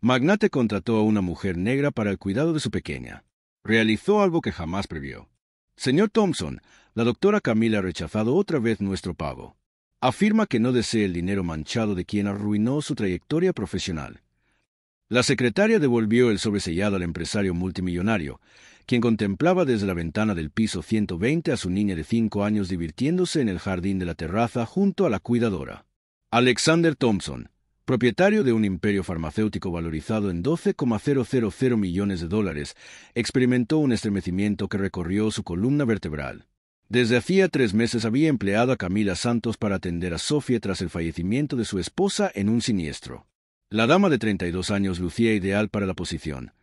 Magnate contrató a una mujer negra para el cuidado de su pequeña. Realizó algo que jamás previó. Señor Thompson, la doctora Camila ha rechazado otra vez nuestro pago. Afirma que no desea el dinero manchado de quien arruinó su trayectoria profesional. La secretaria devolvió el sobresellado al empresario multimillonario, quien contemplaba desde la ventana del piso 120 a su niña de 5 años divirtiéndose en el jardín de la terraza junto a la cuidadora. Alexander Thompson, propietario de un imperio farmacéutico valorizado en $12,000 millones, experimentó un estremecimiento que recorrió su columna vertebral. Desde hacía 3 meses había empleado a Camila Santos para atender a Sophie tras el fallecimiento de su esposa en un siniestro. La dama de 32 años lucía ideal para la posición.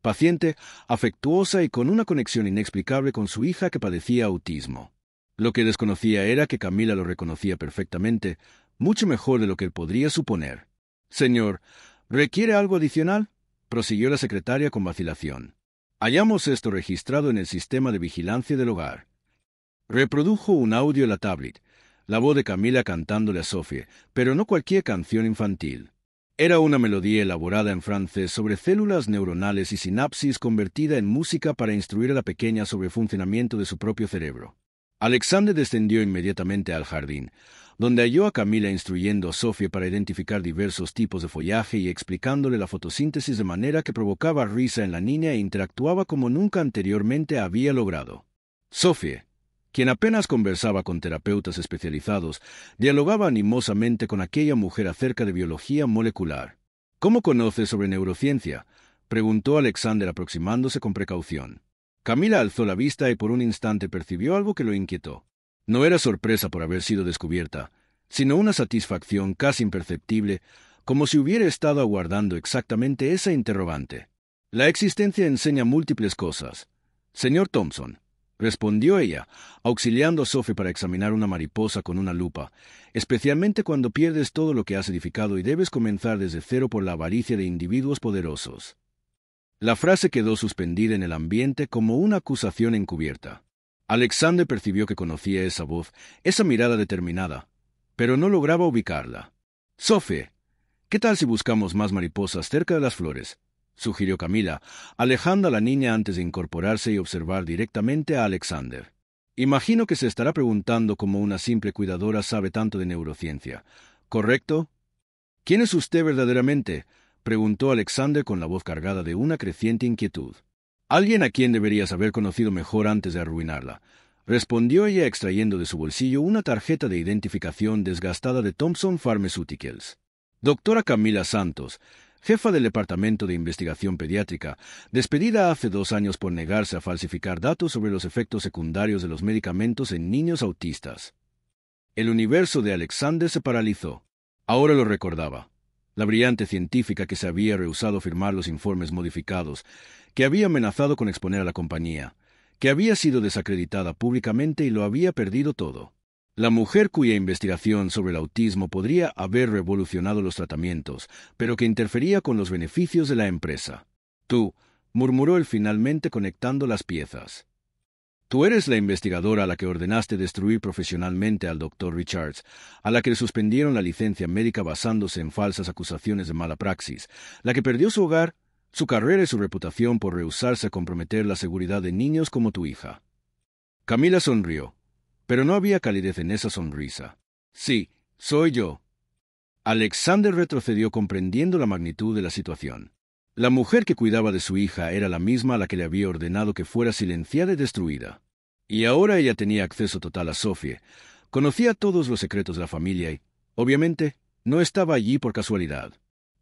Paciente, afectuosa y con una conexión inexplicable con su hija que padecía autismo. Lo que desconocía era que Camila lo reconocía perfectamente, mucho mejor de lo que él podría suponer. «Señor, ¿requiere algo adicional?», prosiguió la secretaria con vacilación. «Hallamos esto registrado en el sistema de vigilancia del hogar». Reprodujo un audio en la tablet, la voz de Camila cantándole a Sophie, pero no cualquier canción infantil. Era una melodía elaborada en francés sobre células neuronales y sinapsis convertida en música para instruir a la pequeña sobre el funcionamiento de su propio cerebro. Alexander descendió inmediatamente al jardín, donde halló a Camila instruyendo a Sophie para identificar diversos tipos de follaje y explicándole la fotosíntesis de manera que provocaba risa en la niña e interactuaba como nunca anteriormente había logrado. Sophie, quien apenas conversaba con terapeutas especializados, dialogaba animosamente con aquella mujer acerca de biología molecular. «¿Cómo conoce sobre neurociencia?», preguntó Alexander aproximándose con precaución. Camila alzó la vista y por un instante percibió algo que lo inquietó. No era sorpresa por haber sido descubierta, sino una satisfacción casi imperceptible, como si hubiera estado aguardando exactamente esa interrogante. «La existencia enseña múltiples cosas, señor Thompson», respondió ella, auxiliando a Sophie para examinar una mariposa con una lupa, especialmente cuando pierdes todo lo que has edificado y debes comenzar desde cero por la avaricia de individuos poderosos. La frase quedó suspendida en el ambiente como una acusación encubierta. Alexander percibió que conocía esa voz, esa mirada determinada, pero no lograba ubicarla. «Sophie, ¿qué tal si buscamos más mariposas cerca de las flores?», sugirió Camila, alejando a la niña antes de incorporarse y observar directamente a Alexander. «Imagino que se estará preguntando cómo una simple cuidadora sabe tanto de neurociencia, ¿correcto?». «¿Quién es usted verdaderamente?», preguntó Alexander con la voz cargada de una creciente inquietud. «Alguien a quien deberías haber conocido mejor antes de arruinarla», respondió ella extrayendo de su bolsillo una tarjeta de identificación desgastada de Thompson Pharmaceuticals. «Doctora Camila Santos, jefa del Departamento de Investigación Pediátrica, despedida hace 2 años por negarse a falsificar datos sobre los efectos secundarios de los medicamentos en niños autistas». El universo de Alexander se paralizó. Ahora lo recordaba. La brillante científica que se había rehusado a firmar los informes modificados, que había amenazado con exponer a la compañía, que había sido desacreditada públicamente y lo había perdido todo. La mujer cuya investigación sobre el autismo podría haber revolucionado los tratamientos, pero que interfería con los beneficios de la empresa. «Tú», murmuró él finalmente conectando las piezas. «Tú eres la investigadora a la que ordenaste destruir profesionalmente al Dr. Richards, a la que le suspendieron la licencia médica basándose en falsas acusaciones de mala praxis, la que perdió su hogar, su carrera y su reputación por rehusarse a comprometer la seguridad de niños como tu hija». Camila sonrió, pero no había calidez en esa sonrisa. «Sí, soy yo». Alexander retrocedió comprendiendo la magnitud de la situación. La mujer que cuidaba de su hija era la misma a la que le había ordenado que fuera silenciada y destruida. Y ahora ella tenía acceso total a Sophie, conocía todos los secretos de la familia y, obviamente, no estaba allí por casualidad.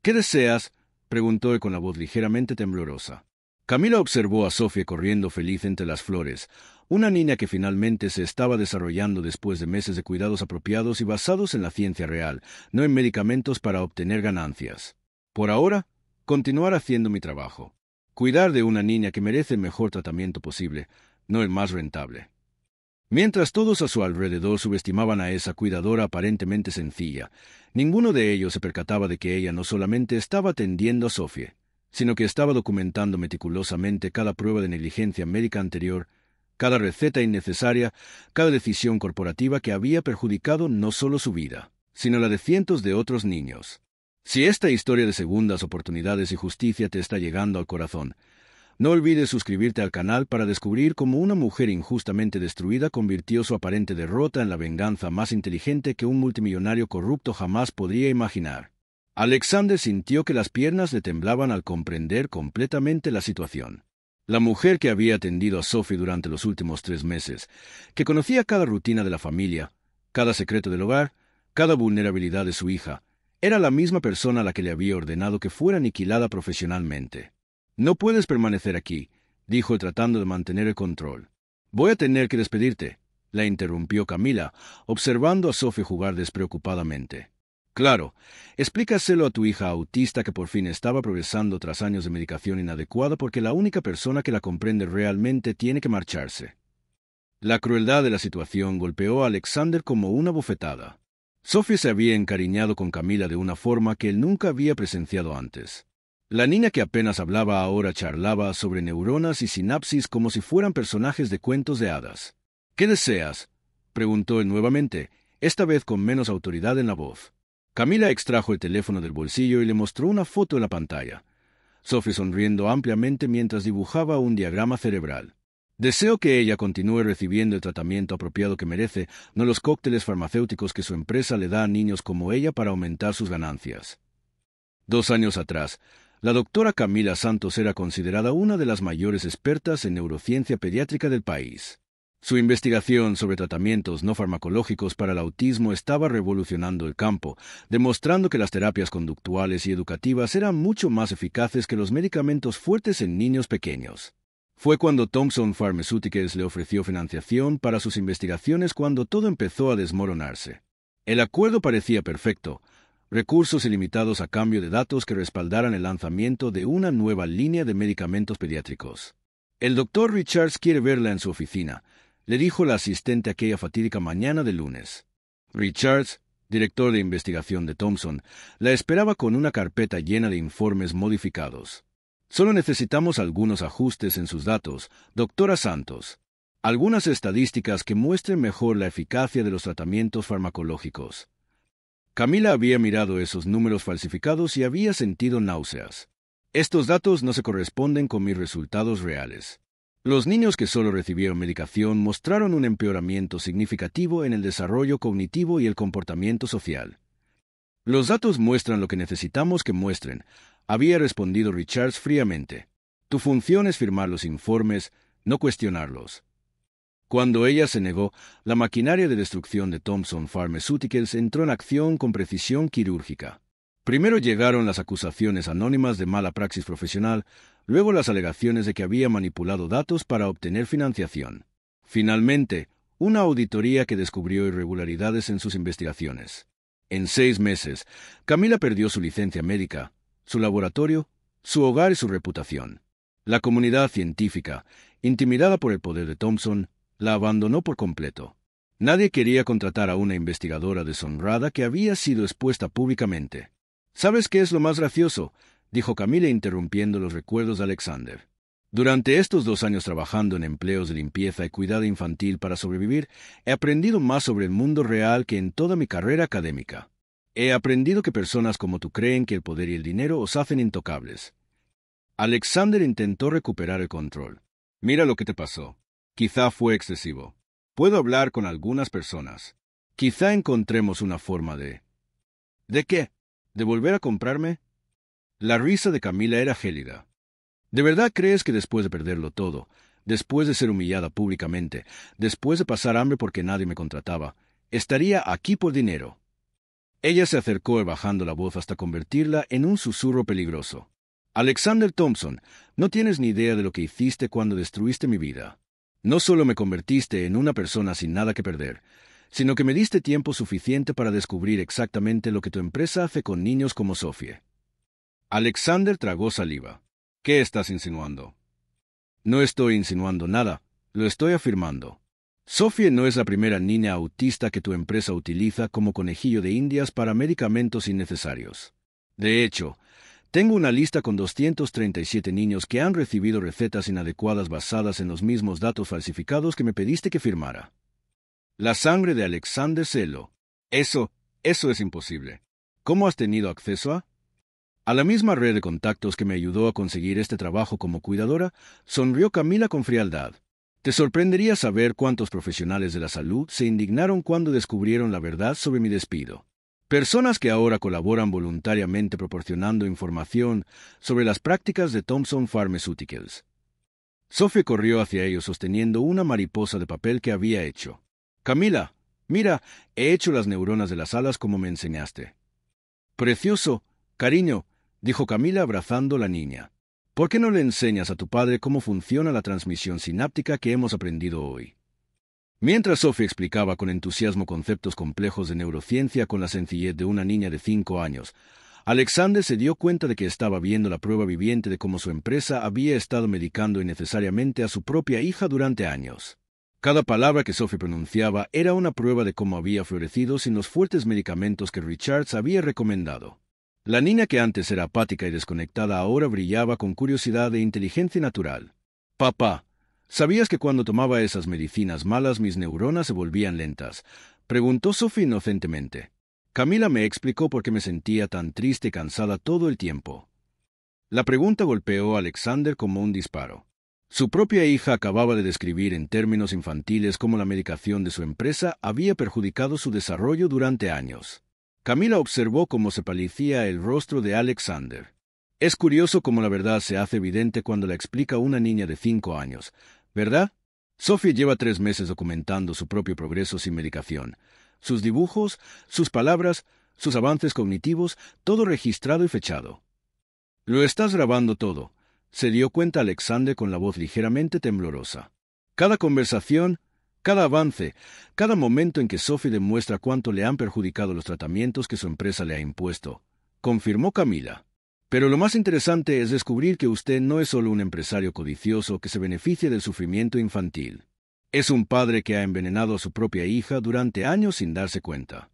«¿Qué deseas?», preguntó él con la voz ligeramente temblorosa. Camila observó a Sophie corriendo feliz entre las flores, una niña que finalmente se estaba desarrollando después de meses de cuidados apropiados y basados en la ciencia real, no en medicamentos para obtener ganancias. «Por ahora, continuar haciendo mi trabajo. Cuidar de una niña que merece el mejor tratamiento posible, no el más rentable». Mientras todos a su alrededor subestimaban a esa cuidadora aparentemente sencilla, ninguno de ellos se percataba de que ella no solamente estaba atendiendo a Sophie, sino que estaba documentando meticulosamente cada prueba de negligencia médica anterior, cada receta innecesaria, cada decisión corporativa que había perjudicado no solo su vida, sino la de cientos de otros niños. Si esta historia de segundas oportunidades y justicia te está llegando al corazón, no olvides suscribirte al canal para descubrir cómo una mujer injustamente destruida convirtió su aparente derrota en la venganza más inteligente que un multimillonario corrupto jamás podría imaginar. Alexander sintió que las piernas le temblaban al comprender completamente la situación. La mujer que había atendido a Sophie durante los últimos 3 meses, que conocía cada rutina de la familia, cada secreto del hogar, cada vulnerabilidad de su hija, era la misma persona a la que le había ordenado que fuera aniquilada profesionalmente. «No puedes permanecer aquí», dijo tratando de mantener el control. «Voy a tener que despedirte», la interrumpió Camila, observando a Sophie jugar despreocupadamente. «Claro, explícaselo a tu hija autista que por fin estaba progresando tras años de medicación inadecuada porque la única persona que la comprende realmente tiene que marcharse». La crueldad de la situación golpeó a Alexander como una bofetada. Sophie se había encariñado con Camila de una forma que él nunca había presenciado antes. La niña que apenas hablaba ahora charlaba sobre neuronas y sinapsis como si fueran personajes de cuentos de hadas. «¿Qué deseas?», preguntó él nuevamente, esta vez con menos autoridad en la voz. Camila extrajo el teléfono del bolsillo y le mostró una foto en la pantalla. Sophie sonriendo ampliamente mientras dibujaba un diagrama cerebral. «Deseo que ella continúe recibiendo el tratamiento apropiado que merece, no los cócteles farmacéuticos que su empresa le da a niños como ella para aumentar sus ganancias». 2 años atrás, la doctora Camila Santos era considerada una de las mayores expertas en neurociencia pediátrica del país. Su investigación sobre tratamientos no farmacológicos para el autismo estaba revolucionando el campo, demostrando que las terapias conductuales y educativas eran mucho más eficaces que los medicamentos fuertes en niños pequeños. Fue cuando Thomson Pharmaceuticals le ofreció financiación para sus investigaciones cuando todo empezó a desmoronarse. El acuerdo parecía perfecto: recursos ilimitados a cambio de datos que respaldaran el lanzamiento de una nueva línea de medicamentos pediátricos. «El doctor Richards quiere verla en su oficina», le dijo la asistente aquella fatídica mañana de lunes. Richards, director de investigación de Thomson, la esperaba con una carpeta llena de informes modificados. «Solo necesitamos algunos ajustes en sus datos, doctora Santos. Algunas estadísticas que muestren mejor la eficacia de los tratamientos farmacológicos». Camila había mirado esos números falsificados y había sentido náuseas. «Estos datos no se corresponden con mis resultados reales. Los niños que solo recibieron medicación mostraron un empeoramiento significativo en el desarrollo cognitivo y el comportamiento social». «Los datos muestran lo que necesitamos que muestren», había respondido Richards fríamente. «Tu función es firmar los informes, no cuestionarlos». Cuando ella se negó, la maquinaria de destrucción de Thomson Pharmaceuticals entró en acción con precisión quirúrgica. Primero llegaron las acusaciones anónimas de mala praxis profesional, luego las alegaciones de que había manipulado datos para obtener financiación. Finalmente, una auditoría que descubrió irregularidades en sus investigaciones. En 6 meses, Camila perdió su licencia médica, su laboratorio, su hogar y su reputación. La comunidad científica, intimidada por el poder de Thomson, la abandonó por completo. Nadie quería contratar a una investigadora deshonrada que había sido expuesta públicamente. «¿Sabes qué es lo más gracioso?», dijo Camila interrumpiendo los recuerdos de Alexander. «Durante estos 2 años trabajando en empleos de limpieza y cuidado infantil para sobrevivir, he aprendido más sobre el mundo real que en toda mi carrera académica. He aprendido que personas como tú creen que el poder y el dinero os hacen intocables». Alexander intentó recuperar el control. «Mira lo que te pasó. Quizá fue excesivo. Puedo hablar con algunas personas. Quizá encontremos una forma de... ¿De qué? ¿De volver a comprarme?» La risa de Camila era gélida. «¿De verdad crees que después de perderlo todo, después de ser humillada públicamente, después de pasar hambre porque nadie me contrataba, estaría aquí por dinero?» Ella se acercó bajando la voz hasta convertirla en un susurro peligroso. «Alexander Thomson, no tienes ni idea de lo que hiciste cuando destruiste mi vida. No solo me convertiste en una persona sin nada que perder, sino que me diste tiempo suficiente para descubrir exactamente lo que tu empresa hace con niños como Sophie». Alexander tragó saliva. «¿Qué estás insinuando?» «No estoy insinuando nada, lo estoy afirmando. Sophie no es la primera niña autista que tu empresa utiliza como conejillo de indias para medicamentos innecesarios. De hecho, tengo una lista con 237 niños que han recibido recetas inadecuadas basadas en los mismos datos falsificados que me pediste que firmara». La sangre de Alexander se heló. Eso es imposible. ¿Cómo has tenido acceso a? A la misma red de contactos que me ayudó a conseguir este trabajo como cuidadora, sonrió Camila con frialdad. Te sorprendería saber cuántos profesionales de la salud se indignaron cuando descubrieron la verdad sobre mi despido. Personas que ahora colaboran voluntariamente proporcionando información sobre las prácticas de Thompson Pharmaceuticals. Sophie corrió hacia ellos sosteniendo una mariposa de papel que había hecho. Camila, mira, he hecho las neuronas de las alas como me enseñaste. Precioso, cariño, dijo Camila abrazando a la niña. ¿Por qué no le enseñas a tu padre cómo funciona la transmisión sináptica que hemos aprendido hoy? Mientras Sophie explicaba con entusiasmo conceptos complejos de neurociencia con la sencillez de una niña de 5 años, Alexander se dio cuenta de que estaba viendo la prueba viviente de cómo su empresa había estado medicando innecesariamente a su propia hija durante años. Cada palabra que Sophie pronunciaba era una prueba de cómo había florecido sin los fuertes medicamentos que Richards había recomendado. La niña que antes era apática y desconectada ahora brillaba con curiosidad e inteligencia natural. Papá, ¿sabías que cuando tomaba esas medicinas malas mis neuronas se volvían lentas? Preguntó Sophie inocentemente. Camila me explicó por qué me sentía tan triste y cansada todo el tiempo. La pregunta golpeó a Alexander como un disparo. Su propia hija acababa de describir en términos infantiles cómo la medicación de su empresa había perjudicado su desarrollo durante años. Camila observó cómo se palicía el rostro de Alexander. Es curioso cómo la verdad se hace evidente cuando la explica una niña de 5 años, ¿verdad? Sophie lleva 3 meses documentando su propio progreso sin medicación. Sus dibujos, sus palabras, sus avances cognitivos, todo registrado y fechado. Lo estás grabando todo, se dio cuenta Alexander con la voz ligeramente temblorosa. Cada conversación, cada avance, cada momento en que Sophie demuestra cuánto le han perjudicado los tratamientos que su empresa le ha impuesto, confirmó Camila. Pero lo más interesante es descubrir que usted no es solo un empresario codicioso que se beneficia del sufrimiento infantil. Es un padre que ha envenenado a su propia hija durante años sin darse cuenta.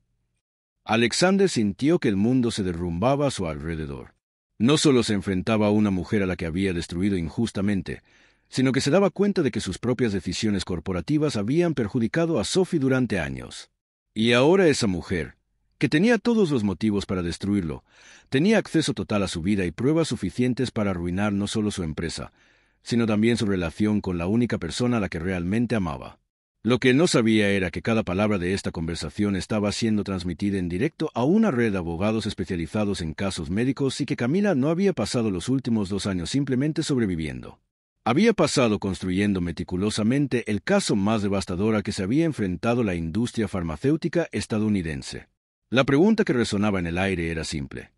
Alexander sintió que el mundo se derrumbaba a su alrededor. No solo se enfrentaba a una mujer a la que había destruido injustamente, sino que se daba cuenta de que sus propias decisiones corporativas habían perjudicado a Sophie durante años. Y ahora esa mujer, que tenía todos los motivos para destruirlo, tenía acceso total a su vida y pruebas suficientes para arruinar no solo su empresa, sino también su relación con la única persona a la que realmente amaba. Lo que él no sabía era que cada palabra de esta conversación estaba siendo transmitida en directo a una red de abogados especializados en casos médicos y que Camila no había pasado los últimos 2 años simplemente sobreviviendo. Había pasado construyendo meticulosamente el caso más devastador a que se había enfrentado la industria farmacéutica estadounidense. La pregunta que resonaba en el aire era simple.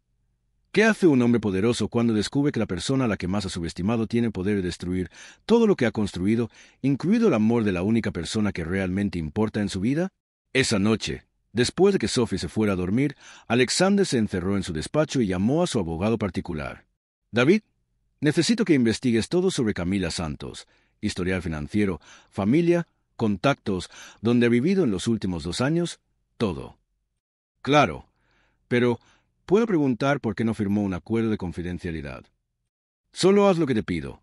¿Qué hace un hombre poderoso cuando descubre que la persona a la que más ha subestimado tiene poder de destruir todo lo que ha construido, incluido el amor de la única persona que realmente importa en su vida? Esa noche, después de que Sophie se fuera a dormir, Alexander se encerró en su despacho y llamó a su abogado particular. David, necesito que investigues todo sobre Camila Santos, historial financiero, familia, contactos, donde ha vivido en los últimos 2 años, todo. Claro, pero ¿puedo preguntar por qué no firmó un acuerdo de confidencialidad? Solo haz lo que te pido,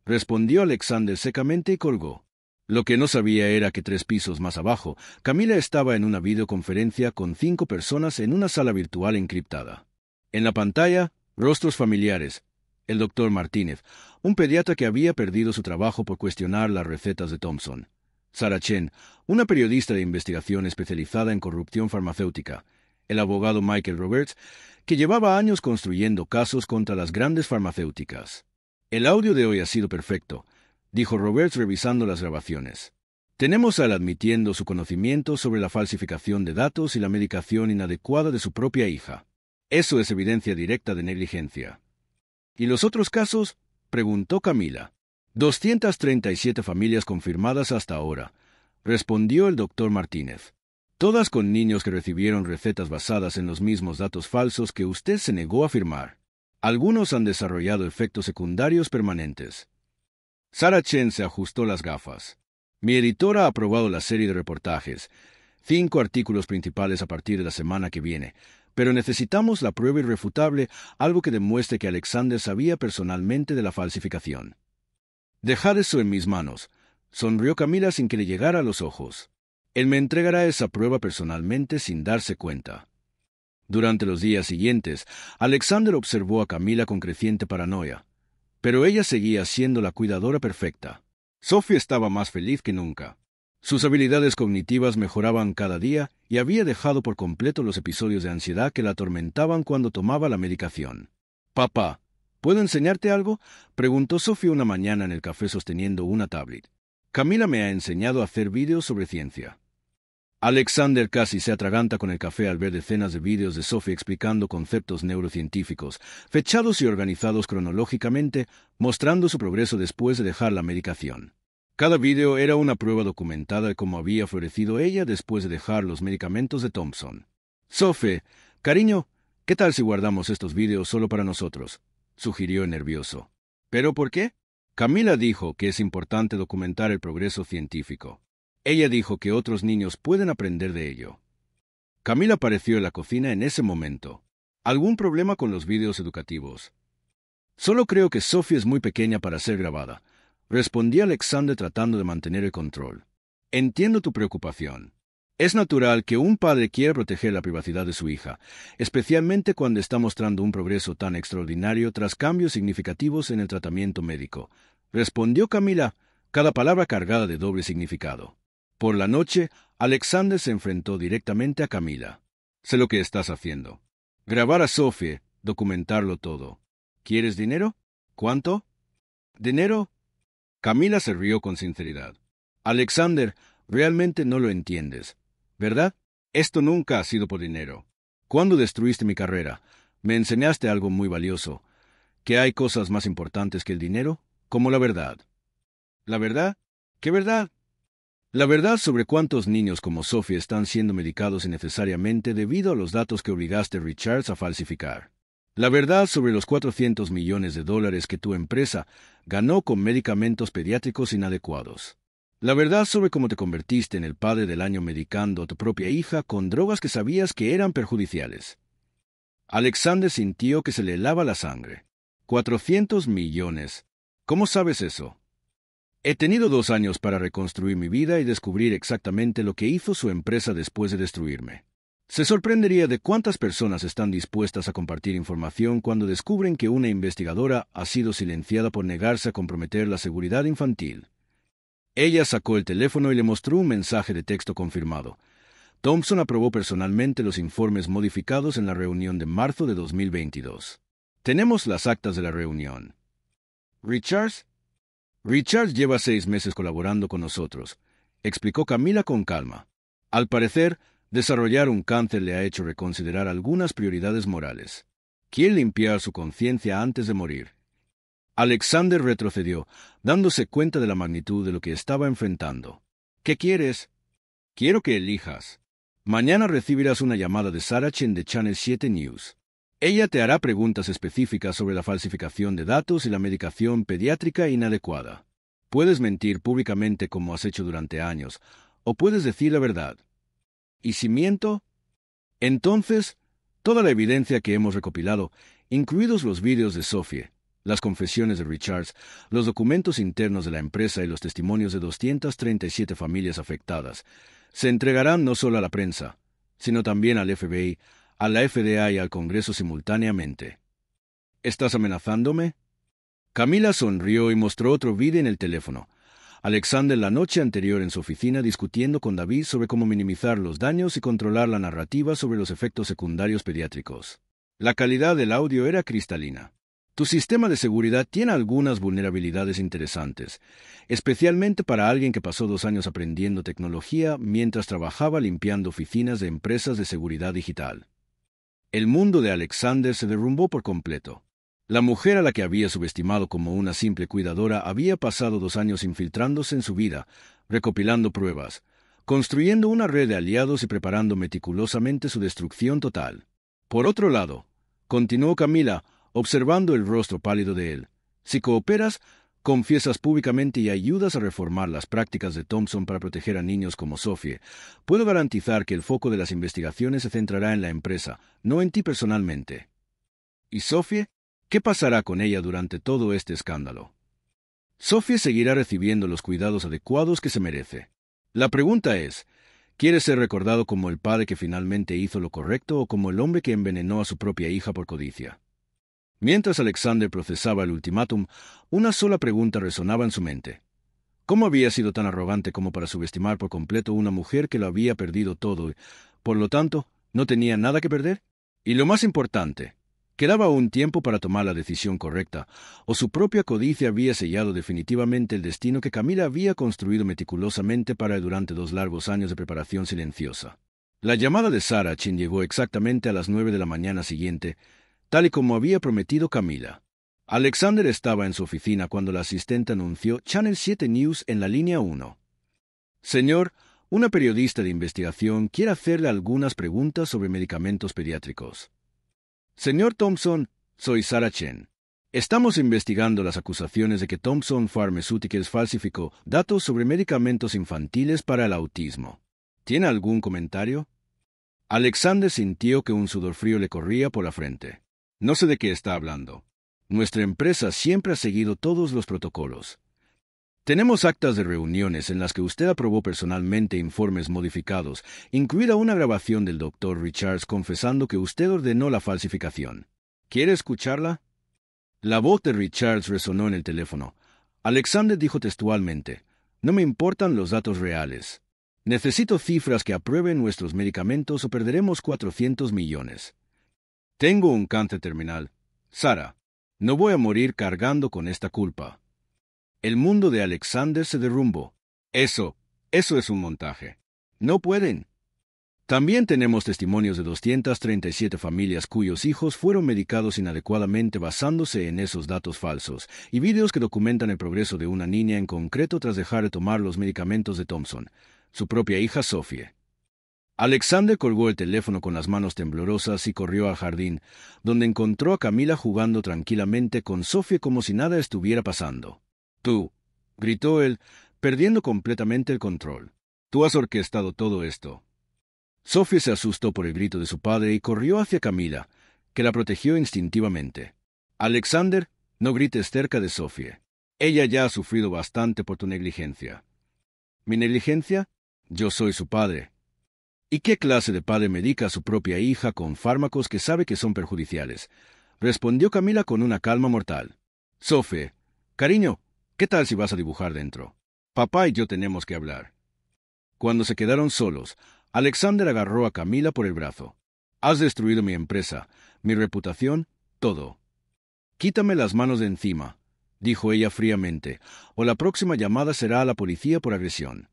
respondió Alexander secamente y colgó. Lo que no sabía era que 3 pisos más abajo, Camila estaba en una videoconferencia con 5 personas en una sala virtual encriptada. En la pantalla, rostros familiares. El doctor Martínez, un pediatra que había perdido su trabajo por cuestionar las recetas de Thompson. Sarah Chen, una periodista de investigación especializada en corrupción farmacéutica. El abogado Michael Roberts, que llevaba años construyendo casos contra las grandes farmacéuticas. El audio de hoy ha sido perfecto, dijo Roberts revisando las grabaciones. Tenemos a él admitiendo su conocimiento sobre la falsificación de datos y la medicación inadecuada de su propia hija. Eso es evidencia directa de negligencia. ¿Y los otros casos? Preguntó Camila. 237 familias confirmadas hasta ahora, respondió el doctor Martínez. Todas con niños que recibieron recetas basadas en los mismos datos falsos que usted se negó a firmar. Algunos han desarrollado efectos secundarios permanentes. Sarah Chen se ajustó las gafas. Mi editora ha aprobado la serie de reportajes. 5 artículos principales a partir de la semana que viene. Pero necesitamos la prueba irrefutable, algo que demuestre que Alexander sabía personalmente de la falsificación. Dejad eso en mis manos, sonrió Camila sin que le llegara a los ojos. Él me entregará esa prueba personalmente sin darse cuenta. Durante los días siguientes, Alexander observó a Camila con creciente paranoia, pero ella seguía siendo la cuidadora perfecta. Sophie estaba más feliz que nunca. Sus habilidades cognitivas mejoraban cada día y había dejado por completo los episodios de ansiedad que la atormentaban cuando tomaba la medicación. «Papá, ¿puedo enseñarte algo?», preguntó Sophie una mañana en el café sosteniendo una tablet. «Camila me ha enseñado a hacer vídeos sobre ciencia». Alexander casi se atraganta con el café al ver decenas de vídeos de Sophie explicando conceptos neurocientíficos, fechados y organizados cronológicamente, mostrando su progreso después de dejar la medicación. Cada vídeo era una prueba documentada de cómo había florecido ella después de dejar los medicamentos de Thompson. «Sophie, cariño, ¿qué tal si guardamos estos vídeos solo para nosotros?», sugirió nervioso. «¿Pero por qué?». Camila dijo que es importante documentar el progreso científico. Ella dijo que otros niños pueden aprender de ello. Camila apareció en la cocina en ese momento. ¿Algún problema con los vídeos educativos? «Solo creo que Sophie es muy pequeña para ser grabada», respondía Alexander tratando de mantener el control. «Entiendo tu preocupación. Es natural que un padre quiera proteger la privacidad de su hija, especialmente cuando está mostrando un progreso tan extraordinario tras cambios significativos en el tratamiento médico», respondió Camila, cada palabra cargada de doble significado. Por la noche, Alexander se enfrentó directamente a Camila. «Sé lo que estás haciendo. Grabar a Sophie, documentarlo todo. ¿Quieres dinero? ¿Cuánto? ¿Dinero?». Camila se rió con sinceridad. «Alexander, realmente no lo entiendes, ¿verdad? Esto nunca ha sido por dinero. Cuando destruiste mi carrera, me enseñaste algo muy valioso, que hay cosas más importantes que el dinero, como la verdad». «¿La verdad? ¿Qué verdad?». «La verdad sobre cuántos niños como Sophie están siendo medicados innecesariamente debido a los datos que obligaste a Richards a falsificar. La verdad sobre los $400 millones que tu empresa ganó con medicamentos pediátricos inadecuados. La verdad sobre cómo te convertiste en el padre del año medicando a tu propia hija con drogas que sabías que eran perjudiciales». Alexander sintió que se le helaba la sangre. «¿400 millones? ¿Cómo sabes eso?». «He tenido 2 años para reconstruir mi vida y descubrir exactamente lo que hizo su empresa después de destruirme. Se sorprendería de cuántas personas están dispuestas a compartir información cuando descubren que una investigadora ha sido silenciada por negarse a comprometer la seguridad infantil». Ella sacó el teléfono y le mostró un mensaje de texto confirmado. Thompson aprobó personalmente los informes modificados en la reunión de marzo de 2022. «Tenemos las actas de la reunión». «¿Richards?» «Richards lleva 6 meses colaborando con nosotros», explicó Camila con calma. «Al parecer, desarrollar un cáncer le ha hecho reconsiderar algunas prioridades morales. Quiere limpiar su conciencia antes de morir». Alexander retrocedió, dándose cuenta de la magnitud de lo que estaba enfrentando. «¿Qué quieres?». «Quiero que elijas. Mañana recibirás una llamada de Sarah Chen de Channel 7 News. Ella te hará preguntas específicas sobre la falsificación de datos y la medicación pediátrica inadecuada. Puedes mentir públicamente como has hecho durante años, o puedes decir la verdad. ¿Y si miento? Entonces, toda la evidencia que hemos recopilado, incluidos los vídeos de Sophie, las confesiones de Richards, los documentos internos de la empresa y los testimonios de 237 familias afectadas, se entregarán no solo a la prensa, sino también al FBI, a la FDA y al Congreso simultáneamente». «¿Estás amenazándome?». Camila sonrió y mostró otro vídeo en el teléfono. Alexander la noche anterior en su oficina discutiendo con David sobre cómo minimizar los daños y controlar la narrativa sobre los efectos secundarios pediátricos. La calidad del audio era cristalina. «Tu sistema de seguridad tiene algunas vulnerabilidades interesantes, especialmente para alguien que pasó 2 años aprendiendo tecnología mientras trabajaba limpiando oficinas de empresas de seguridad digital». El mundo de Alexander se derrumbó por completo. La mujer a la que había subestimado como una simple cuidadora había pasado 2 años infiltrándose en su vida, recopilando pruebas, construyendo una red de aliados y preparando meticulosamente su destrucción total. «Por otro lado», continuó Camila, observando el rostro pálido de él, «si cooperas, confiesas públicamente y ayudas a reformar las prácticas de Thompson para proteger a niños como Sophie, puedo garantizar que el foco de las investigaciones se centrará en la empresa, no en ti personalmente». «¿Y Sophie? ¿Qué pasará con ella durante todo este escándalo?». «Sophie seguirá recibiendo los cuidados adecuados que se merece. La pregunta es, ¿Quieres ser recordado como el padre que finalmente hizo lo correcto o como el hombre que envenenó a su propia hija por codicia? Mientras Alexander procesaba el ultimátum, una sola pregunta resonaba en su mente. ¿Cómo había sido tan arrogante como para subestimar por completo una mujer que lo había perdido todo y, por lo tanto, no tenía nada que perder? Y lo más importante, quedaba aún tiempo para tomar la decisión correcta, o su propia codicia había sellado definitivamente el destino que Camila había construido meticulosamente para él durante 2 largos años de preparación silenciosa. La llamada de Sarah Chin llegó exactamente a las 9 de la mañana siguiente, tal y como había prometido Camila. Alexander estaba en su oficina cuando la asistente anunció Channel 7 News en la línea 1. Señor, una periodista de investigación quiere hacerle algunas preguntas sobre medicamentos pediátricos. Señor Thompson, soy Sarah Chen. Estamos investigando las acusaciones de que Thompson Pharmaceuticals falsificó datos sobre medicamentos infantiles para el autismo. ¿Tiene algún comentario? Alexander sintió que un sudor frío le corría por la frente. No sé de qué está hablando. Nuestra empresa siempre ha seguido todos los protocolos. Tenemos actas de reuniones en las que usted aprobó personalmente informes modificados, incluida una grabación del Dr. Richards confesando que usted ordenó la falsificación. ¿Quiere escucharla? La voz de Richards resonó en el teléfono. Alexander dijo textualmente, «No me importan los datos reales. Necesito cifras que aprueben nuestros medicamentos o perderemos 400 millones. Tengo un cáncer terminal. Sarah, no voy a morir cargando con esta culpa». El mundo de Alexander se derrumbó. Eso es un montaje. No pueden. También tenemos testimonios de 237 familias cuyos hijos fueron medicados inadecuadamente basándose en esos datos falsos, y vídeos que documentan el progreso de una niña en concreto tras dejar de tomar los medicamentos de Thompson, su propia hija Sophie. Alexander colgó el teléfono con las manos temblorosas y corrió al jardín, donde encontró a Camila jugando tranquilamente con Sophie como si nada estuviera pasando. «Tú», gritó él, perdiendo completamente el control. «Tú has orquestado todo esto». Sophie se asustó por el grito de su padre y corrió hacia Camila, que la protegió instintivamente. «Alexander, no grites cerca de Sophie. Ella ya ha sufrido bastante por tu negligencia». «¿Mi negligencia? Yo soy su padre». «¿Y qué clase de padre medica a su propia hija con fármacos que sabe que son perjudiciales?», respondió Camila con una calma mortal. «Sophie, cariño, ¿qué tal si vas a dibujar dentro? Papá y yo tenemos que hablar». Cuando se quedaron solos, Alexander agarró a Camila por el brazo. «Has destruido mi empresa, mi reputación, todo. Quítame las manos de encima», dijo ella fríamente, «o la próxima llamada será a la policía por agresión».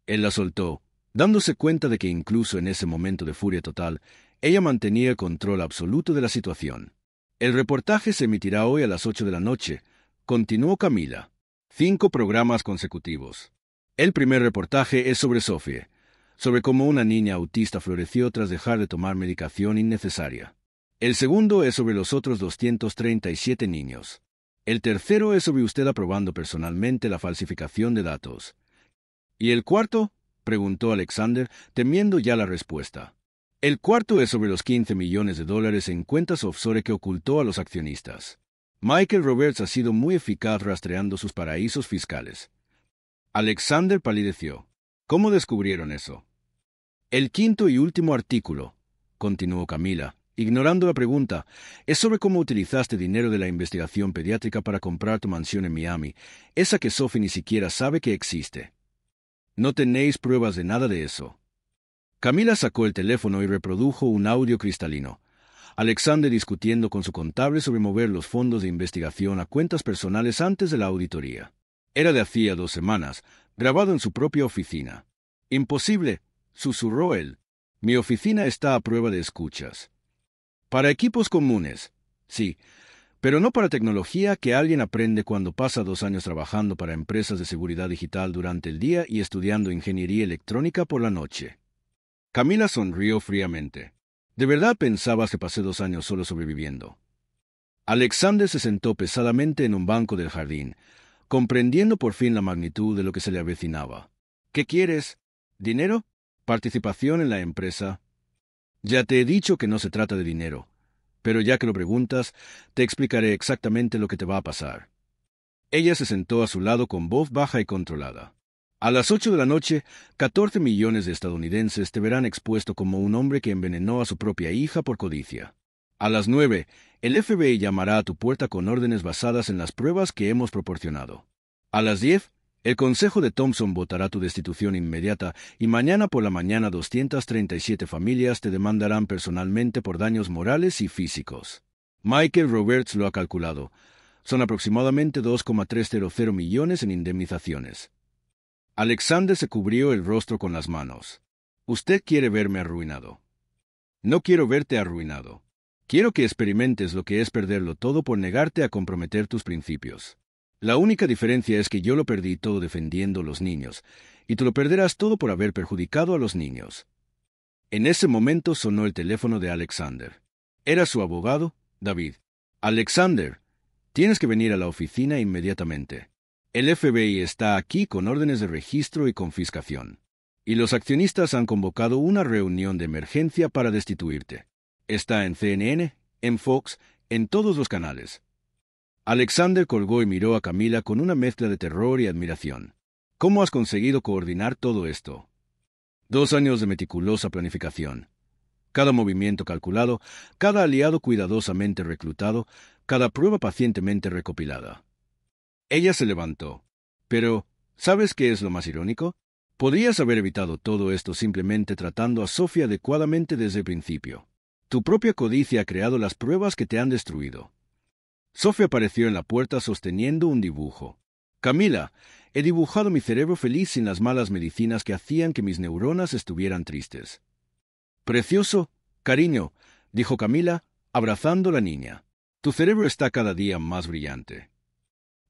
Él la soltó, dándose cuenta de que incluso en ese momento de furia total, ella mantenía el control absoluto de la situación. «El reportaje se emitirá hoy a las 8 de la noche», continuó Camila. 5 programas consecutivos. El primer reportaje es sobre Sophie, sobre cómo una niña autista floreció tras dejar de tomar medicación innecesaria. El segundo es sobre los otros 237 niños. El tercero es sobre usted aprobando personalmente la falsificación de datos. ¿Y el cuarto?, preguntó Alexander, temiendo ya la respuesta. El cuarto es sobre los $15 millones en cuentas offshore que ocultó a los accionistas. Michael Roberts ha sido muy eficaz rastreando sus paraísos fiscales. Alexander palideció. ¿Cómo descubrieron eso? El quinto y último artículo, continuó Camila, ignorando la pregunta, es sobre cómo utilizaste dinero de la investigación pediátrica para comprar tu mansión en Miami, esa que Sophie ni siquiera sabe que existe. No tenéis pruebas de nada de eso. Camila sacó el teléfono y reprodujo un audio cristalino. Alexander discutiendo con su contable sobre mover los fondos de investigación a cuentas personales antes de la auditoría. Era de hacía 2 semanas, grabado en su propia oficina. «Imposible», susurró él. «Mi oficina está a prueba de escuchas». «Para equipos comunes, sí, pero no para tecnología que alguien aprende cuando pasa 2 años trabajando para empresas de seguridad digital durante el día y estudiando ingeniería electrónica por la noche». Camila sonrió fríamente. «¿De verdad pensabas que pasé 2 años solo sobreviviendo?» Alexander se sentó pesadamente en un banco del jardín, comprendiendo por fin la magnitud de lo que se le avecinaba. «¿Qué quieres? ¿Dinero? ¿Participación en la empresa?» «Ya te he dicho que no se trata de dinero, pero ya que lo preguntas, te explicaré exactamente lo que te va a pasar». Ella se sentó a su lado con voz baja y controlada. A las 8 de la noche, 14 millones de estadounidenses te verán expuesto como un hombre que envenenó a su propia hija por codicia. A las 9, el FBI llamará a tu puerta con órdenes basadas en las pruebas que hemos proporcionado. A las 10, el Consejo de Thompson votará tu destitución inmediata y mañana por la mañana 237 familias te demandarán personalmente por daños morales y físicos. Michael Roberts lo ha calculado. Son aproximadamente 2,300 millones en indemnizaciones. Alexander se cubrió el rostro con las manos. Usted quiere verme arruinado. No quiero verte arruinado. Quiero que experimentes lo que es perderlo todo por negarte a comprometer tus principios. La única diferencia es que yo lo perdí todo defendiendo a los niños, y tú lo perderás todo por haber perjudicado a los niños. En ese momento sonó el teléfono de Alexander. Era su abogado, David. Alexander, tienes que venir a la oficina inmediatamente. El FBI está aquí con órdenes de registro y confiscación. Y los accionistas han convocado una reunión de emergencia para destituirte. Está en CNN, en Fox, en todos los canales. Alexander colgó y miró a Camila con una mezcla de terror y admiración. ¿Cómo has conseguido coordinar todo esto? 2 años de meticulosa planificación. Cada movimiento calculado, cada aliado cuidadosamente reclutado, cada prueba pacientemente recopilada. Ella se levantó. Pero, ¿sabes qué es lo más irónico? Podrías haber evitado todo esto simplemente tratando a Sophie adecuadamente desde el principio. Tu propia codicia ha creado las pruebas que te han destruido. Sophie apareció en la puerta sosteniendo un dibujo. Camila, he dibujado mi cerebro feliz sin las malas medicinas que hacían que mis neuronas estuvieran tristes. Precioso, cariño, dijo Camila, abrazando a la niña. Tu cerebro está cada día más brillante.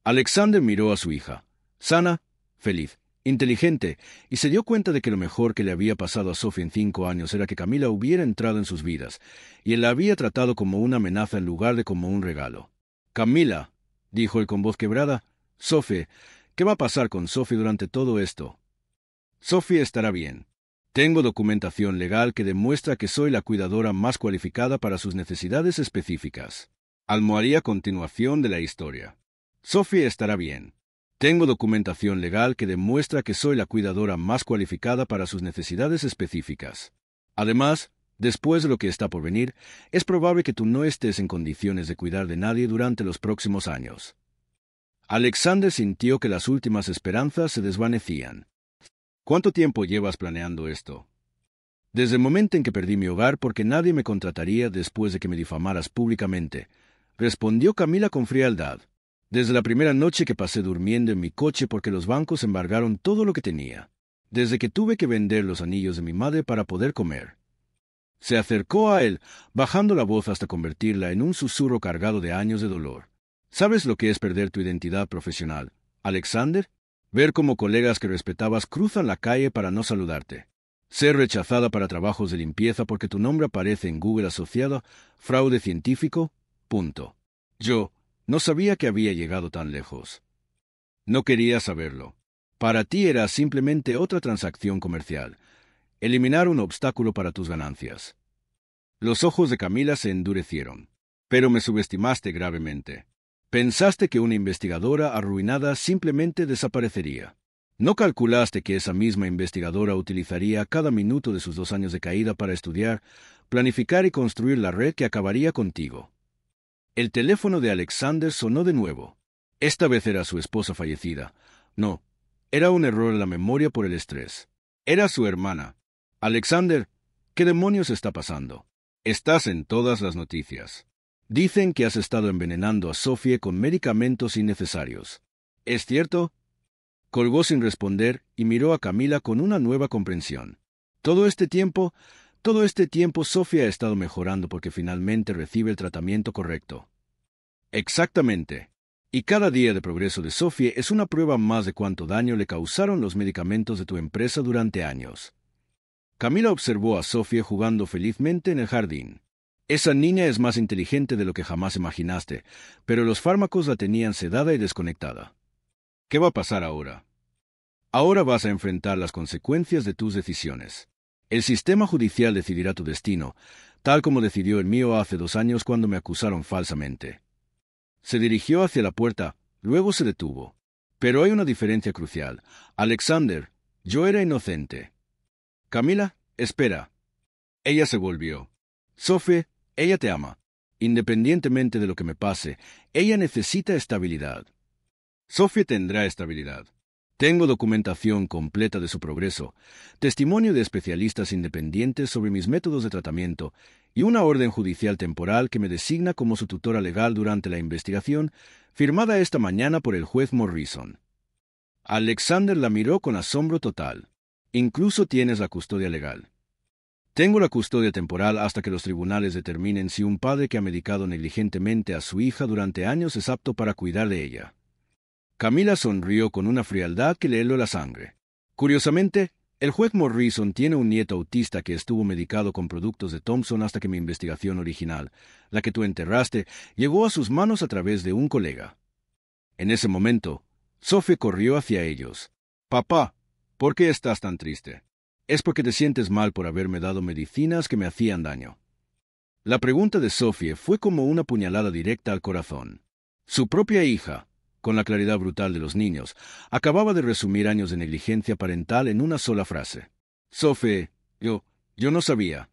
Alexander miró a su hija, sana, feliz, inteligente, y se dio cuenta de que lo mejor que le había pasado a Sophie en 5 años era que Camila hubiera entrado en sus vidas, y él la había tratado como una amenaza en lugar de como un regalo. Camila, dijo él con voz quebrada, Sophie, ¿qué va a pasar con Sophie durante todo esto? Sophie estará bien. Tengo documentación legal que demuestra que soy la cuidadora más cualificada para sus necesidades específicas. Almoharía continuación de la historia. Sophie estará bien. Tengo documentación legal que demuestra que soy la cuidadora más cualificada para sus necesidades específicas. Además, después de lo que está por venir, es probable que tú no estés en condiciones de cuidar de nadie durante los próximos años. Alexander sintió que las últimas esperanzas se desvanecían. ¿Cuánto tiempo llevas planeando esto? Desde el momento en que perdí mi hogar porque nadie me contrataría después de que me difamaras públicamente, respondió Camila con frialdad. Desde la primera noche que pasé durmiendo en mi coche porque los bancos embargaron todo lo que tenía. Desde que tuve que vender los anillos de mi madre para poder comer. Se acercó a él, bajando la voz hasta convertirla en un susurro cargado de años de dolor. ¿Sabes lo que es perder tu identidad profesional, Alexander? Ver cómo colegas que respetabas cruzan la calle para no saludarte. Ser rechazada para trabajos de limpieza porque tu nombre aparece en Google asociado a fraude científico. Punto. Yo no sabía que había llegado tan lejos. No quería saberlo. Para ti era simplemente otra transacción comercial. Eliminar un obstáculo para tus ganancias. Los ojos de Camila se endurecieron. Pero me subestimaste gravemente. Pensaste que una investigadora arruinada simplemente desaparecería. No calculaste que esa misma investigadora utilizaría cada minuto de sus 2 años de caída para estudiar, planificar y construir la red que acabaría contigo. El teléfono de Alexander sonó de nuevo. Esta vez era su esposa fallecida. No, era un error en la memoria por el estrés. Era su hermana. Alexander, ¿qué demonios está pasando? Estás en todas las noticias. Dicen que has estado envenenando a Sophie con medicamentos innecesarios. ¿Es cierto? Colgó sin responder y miró a Camila con una nueva comprensión. Todo este tiempo Sophie ha estado mejorando porque finalmente recibe el tratamiento correcto. Exactamente. Y cada día de progreso de Sophie es una prueba más de cuánto daño le causaron los medicamentos de tu empresa durante años. Camila observó a Sophie jugando felizmente en el jardín. Esa niña es más inteligente de lo que jamás imaginaste, pero los fármacos la tenían sedada y desconectada. ¿Qué va a pasar ahora? Ahora vas a enfrentar las consecuencias de tus decisiones. El sistema judicial decidirá tu destino, tal como decidió el mío hace 2 años cuando me acusaron falsamente. Se dirigió hacia la puerta, luego se detuvo. Pero hay una diferencia crucial. Alexander, yo era inocente. Camila, espera. Ella se volvió. Sophie, ella te ama. Independientemente de lo que me pase, ella necesita estabilidad. Sophie tendrá estabilidad. Tengo documentación completa de su progreso, testimonio de especialistas independientes sobre mis métodos de tratamiento y una orden judicial temporal que me designa como su tutora legal durante la investigación, firmada esta mañana por el juez Morrison. Alexander la miró con asombro total. Incluso tienes la custodia legal. Tengo la custodia temporal hasta que los tribunales determinen si un padre que ha medicado negligentemente a su hija durante años es apto para cuidar de ella. Camila sonrió con una frialdad que le heló la sangre. Curiosamente, el juez Morrison tiene un nieto autista que estuvo medicado con productos de Thompson hasta que mi investigación original, la que tú enterraste, llegó a sus manos a través de un colega. En ese momento, Sophie corrió hacia ellos. «Papá, ¿por qué estás tan triste? Es porque te sientes mal por haberme dado medicinas que me hacían daño». La pregunta de Sophie fue como una puñalada directa al corazón. Su propia hija, con la claridad brutal de los niños, acababa de resumir años de negligencia parental en una sola frase. «Sophie, yo no sabía».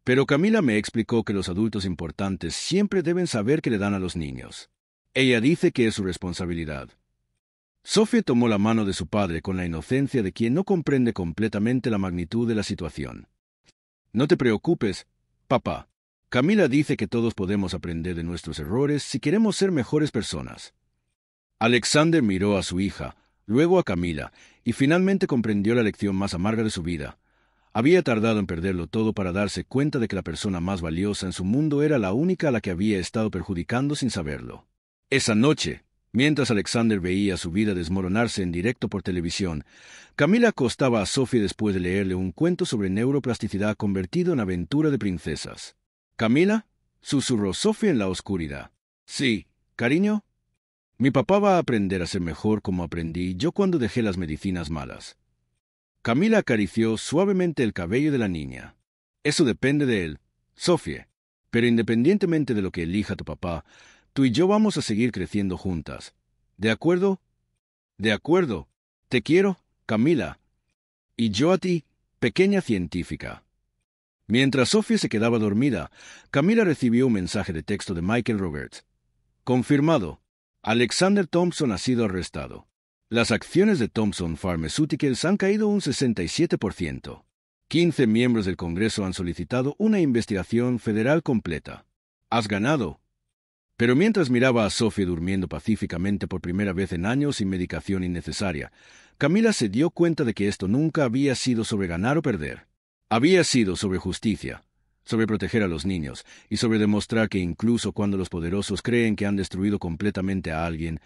Pero Camila me explicó que los adultos importantes siempre deben saber que le dan a los niños. Ella dice que es su responsabilidad. Sophie tomó la mano de su padre con la inocencia de quien no comprende completamente la magnitud de la situación. «No te preocupes, papá. Camila dice que todos podemos aprender de nuestros errores si queremos ser mejores personas». Alexander miró a su hija, luego a Camila, y finalmente comprendió la lección más amarga de su vida. Había tardado en perderlo todo para darse cuenta de que la persona más valiosa en su mundo era la única a la que había estado perjudicando sin saberlo. Esa noche, mientras Alexander veía su vida desmoronarse en directo por televisión, Camila acostaba a Sophie después de leerle un cuento sobre neuroplasticidad convertido en aventura de princesas. «¿Camila?», susurró Sophie en la oscuridad. «Sí, cariño. Mi papá va a aprender a ser mejor como aprendí yo cuando dejé las medicinas malas». Camila acarició suavemente el cabello de la niña. «Eso depende de él, Sophie. Pero independientemente de lo que elija tu papá, tú y yo vamos a seguir creciendo juntas. ¿De acuerdo?» «De acuerdo. Te quiero, Camila. Y yo a ti, pequeña científica». Mientras Sophie se quedaba dormida, Camila recibió un mensaje de texto de Michael Roberts. «Confirmado. Alexander Thompson ha sido arrestado. Las acciones de Thompson Pharmaceuticals han caído un 67%. 15 miembros del Congreso han solicitado una investigación federal completa. Has ganado». Pero mientras miraba a Sophie durmiendo pacíficamente por primera vez en años sin medicación innecesaria, Camila se dio cuenta de que esto nunca había sido sobre ganar o perder. Había sido sobre justicia, sobre proteger a los niños y sobre demostrar que incluso cuando los poderosos creen que han destruido completamente a alguien,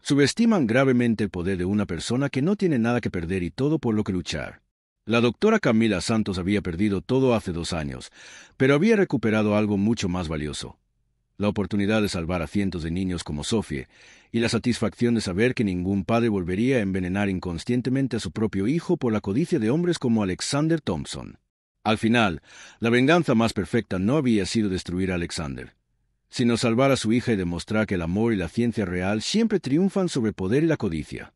subestiman gravemente el poder de una persona que no tiene nada que perder y todo por lo que luchar. La doctora Camila Santos había perdido todo hace 2 años, pero había recuperado algo mucho más valioso: la oportunidad de salvar a cientos de niños como Sophie, y la satisfacción de saber que ningún padre volvería a envenenar inconscientemente a su propio hijo por la codicia de hombres como Alexander Thompson. Al final, la venganza más perfecta no había sido destruir a Alexander, sino salvar a su hija y demostrar que el amor y la ciencia real siempre triunfan sobre el poder y la codicia.